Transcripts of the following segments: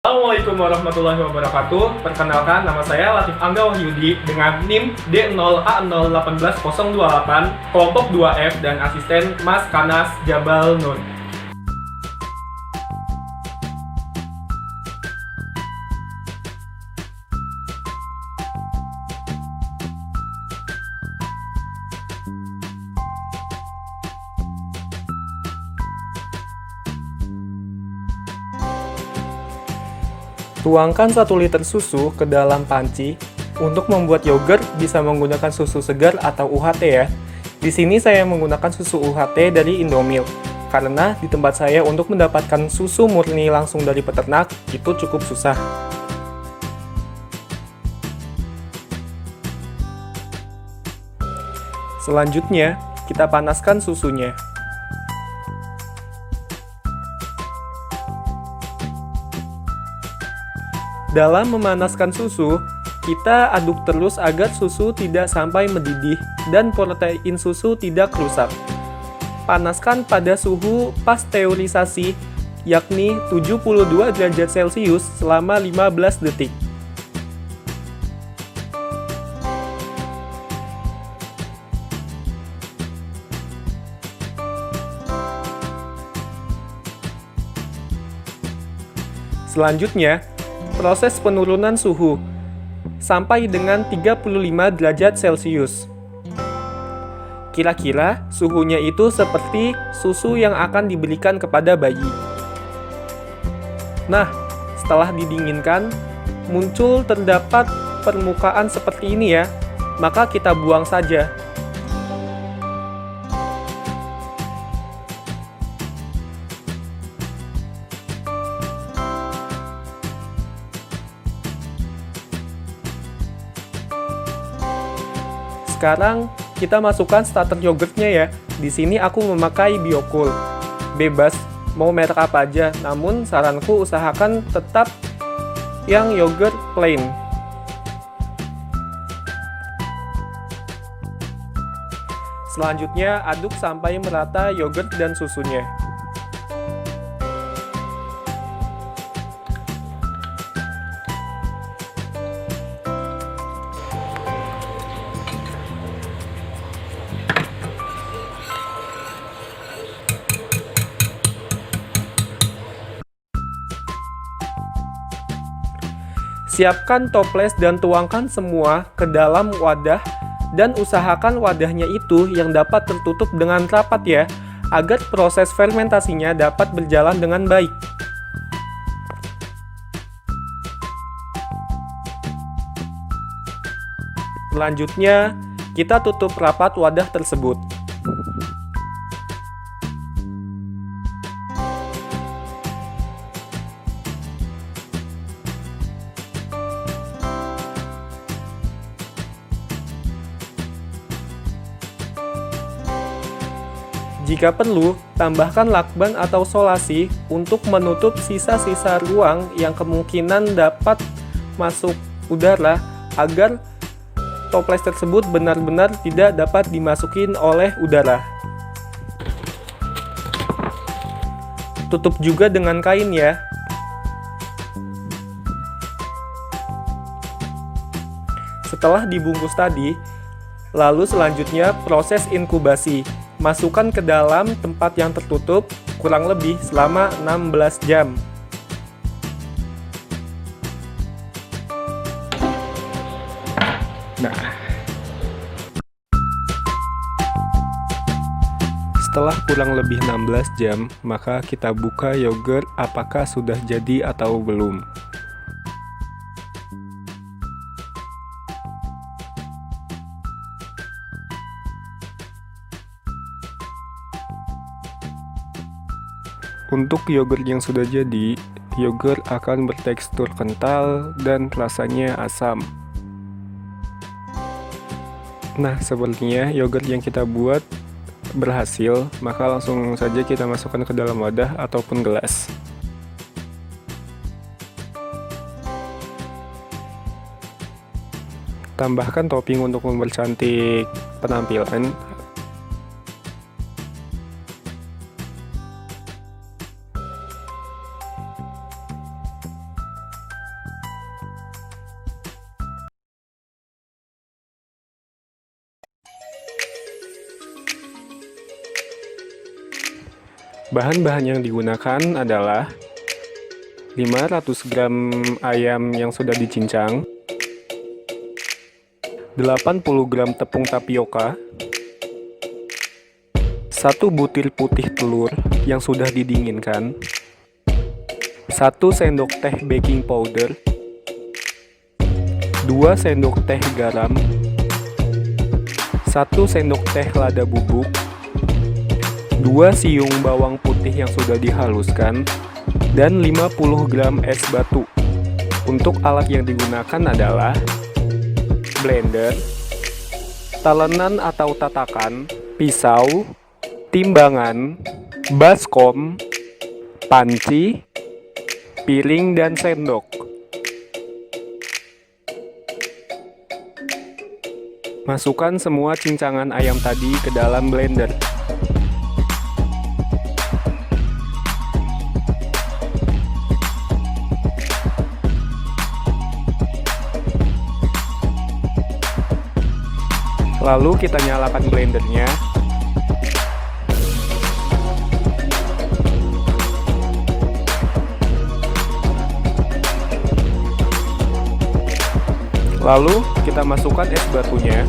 Assalamualaikum warahmatullahi wabarakatuh. Perkenalkan, nama saya Latif Angga Wahyudi dengan NIM D0A018028, kelompok 2F dan asisten Mas Kanas Jabal Nur. Tuangkan 1 liter susu ke dalam panci. Untuk membuat yogurt bisa menggunakan susu segar atau UHT ya. Di sini saya menggunakan susu UHT dari Indomilk. Karena di tempat saya untuk mendapatkan susu murni langsung dari peternak itu cukup susah. Selanjutnya, kita panaskan susunya. Dalam memanaskan susu, kita aduk terus agar susu tidak sampai mendidih dan protein susu tidak rusak. Panaskan pada suhu pasteurisasi, yakni 72 derajat Celcius selama 15 detik. Selanjutnya, proses penurunan suhu sampai dengan 35 derajat Celcius. Kira-kira suhunya itu seperti susu yang akan diberikan kepada bayi. Nah, setelah didinginkan, muncul terdapat permukaan seperti ini ya, maka kita buang saja. Sekarang kita masukkan starter yogurtnya ya. Di sini aku memakai Biocool. Bebas mau merek apa aja, namun saranku usahakan tetap yang yogurt plain. Selanjutnya aduk sampai merata yogurt dan susunya. Siapkan toples dan tuangkan semua ke dalam wadah dan usahakan wadahnya itu yang dapat tertutup dengan rapat ya, agar proses fermentasinya dapat berjalan dengan baik. Selanjutnya, kita tutup rapat wadah tersebut. Jika perlu, tambahkan lakban atau solasi untuk menutup sisa-sisa ruang yang kemungkinan dapat masuk udara agar toples tersebut benar-benar tidak dapat dimasukin oleh udara. Tutup juga dengan kain ya. Setelah dibungkus tadi, lalu selanjutnya proses inkubasi. Masukkan ke dalam tempat yang tertutup kurang lebih selama 16 jam. Nah, setelah kurang lebih 16 jam, maka kita buka yogurt apakah sudah jadi atau belum. Untuk yogurt yang sudah jadi, yogurt akan bertekstur kental dan rasanya asam. Nah, sepertinya yogurt yang kita buat berhasil, maka langsung saja kita masukkan ke dalam wadah ataupun gelas. Tambahkan topping untuk mempercantik penampilan. Bahan-bahan yang digunakan adalah 500 gram ayam yang sudah dicincang, 80 gram tepung tapioka, 1 butir putih telur yang sudah didinginkan, 1 sendok teh baking powder, 2 sendok teh garam, 1 sendok teh lada bubuk, 2 siung bawang putih yang sudah dihaluskan, dan 50 gram es batu. Untuk alat yang digunakan adalah blender, talenan atau tatakan, pisau, timbangan, baskom, panci, piring, dan sendok. Masukkan semua cincangan ayam tadi ke dalam blender. Lalu kita nyalakan blendernya. Lalu kita masukkan es batunya.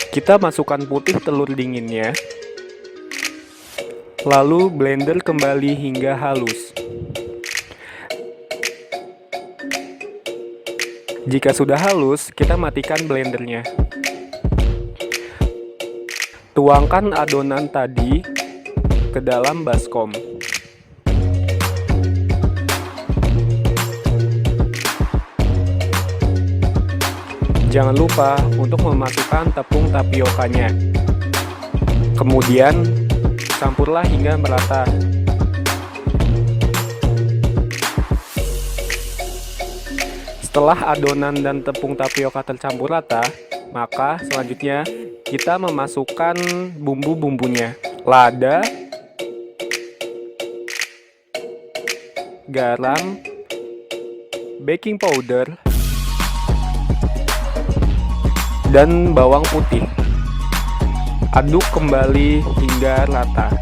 Kita masukkan putih telur dinginnya. Lalu blender kembali hingga halus. Jika sudah halus, kita matikan blendernya. Tuangkan adonan tadi ke dalam baskom. Jangan lupa untuk memasukkan tepung tapiokanya. Kemudian campurlah hingga merata. Setelah adonan dan tepung tapioka tercampur rata, maka selanjutnya kita memasukkan bumbu-bumbunya. Lada, garam, baking powder, dan bawang putih. Aduk kembali hingga rata.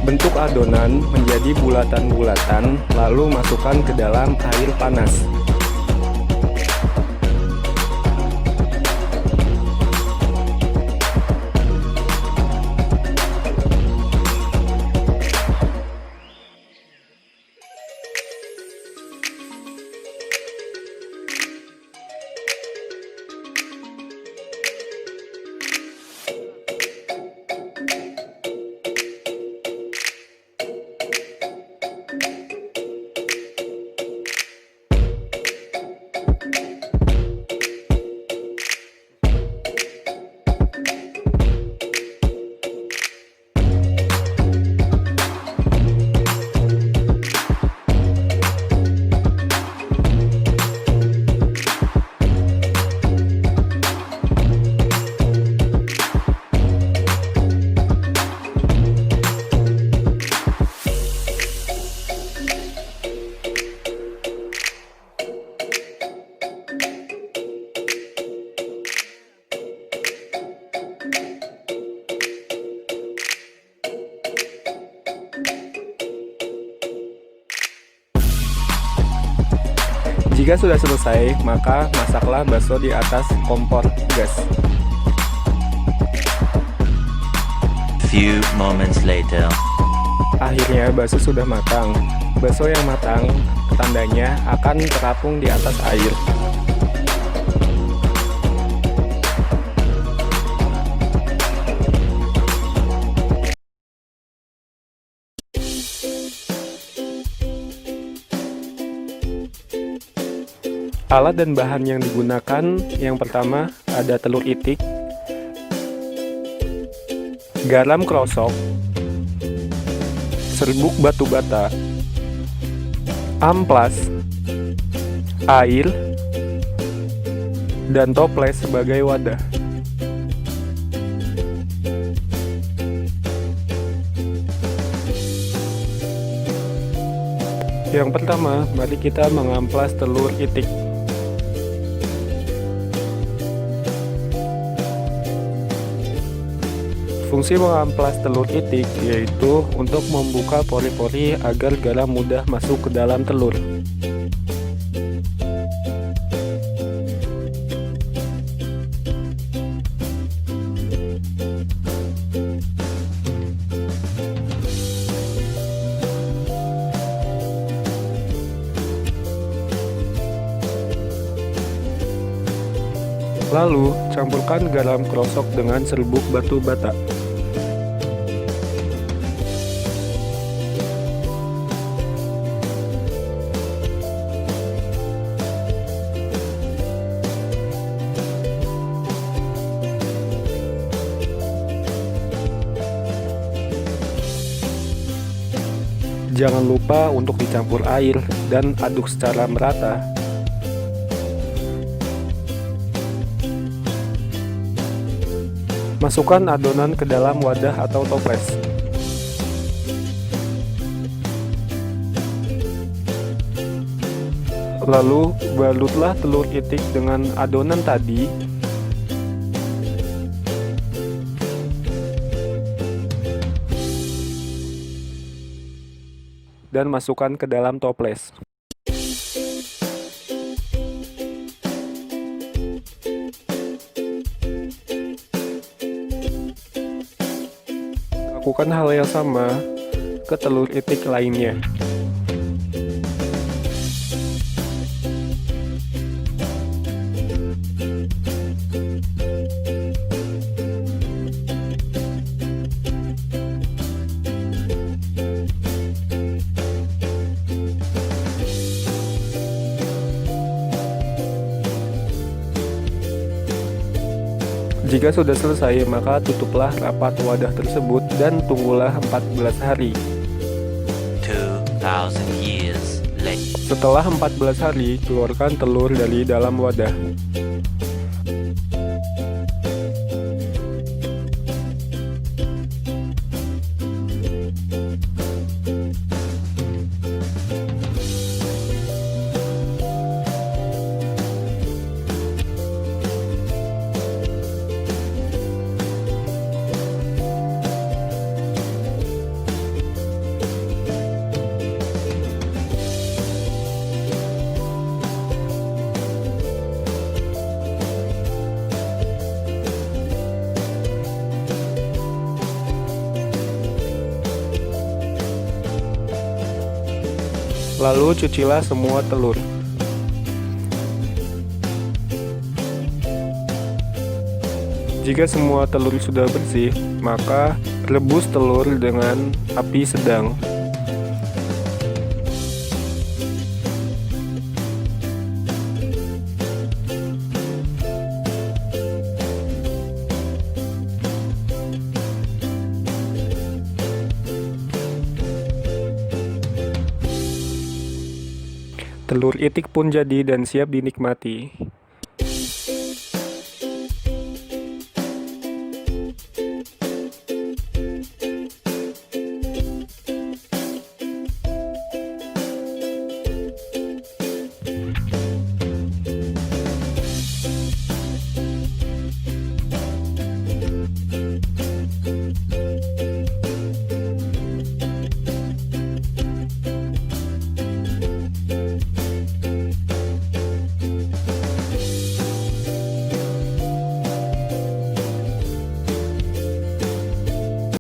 Bentuk adonan menjadi bulatan-bulatan, lalu masukkan ke dalam air panas. Jika sudah selesai, maka masaklah bakso di atas kompor gas. Few moments later. Akhirnya bakso sudah matang. Bakso yang matang tandanya akan terapung di atas air. Alat dan bahan yang digunakan, yang pertama ada telur itik, garam krosok, serbuk batu bata, amplas, air, dan toples sebagai wadah. Yang pertama, mari kita mengamplas telur itik. Fungsi mengamplas telur itik yaitu untuk membuka pori-pori agar garam mudah masuk ke dalam telur. Lalu, campurkan garam krosok dengan serbuk batu bata. Jangan lupa untuk dicampur air dan aduk secara merata. Masukkan adonan ke dalam wadah atau toples. Lalu, balutlah telur itik dengan adonan tadi. Dan masukkan ke dalam toples. Lakukan hal yang sama ke telur itik lainnya. Jika sudah selesai, maka tutuplah rapat wadah tersebut dan tunggulah 14 hari. 2000 years later. Setelah 14 hari, keluarkan telur dari dalam wadah. Lalu cucilah semua telur. Jika semua telur sudah bersih, maka rebus telur dengan api sedang. Telur itik pun jadi dan siap dinikmati.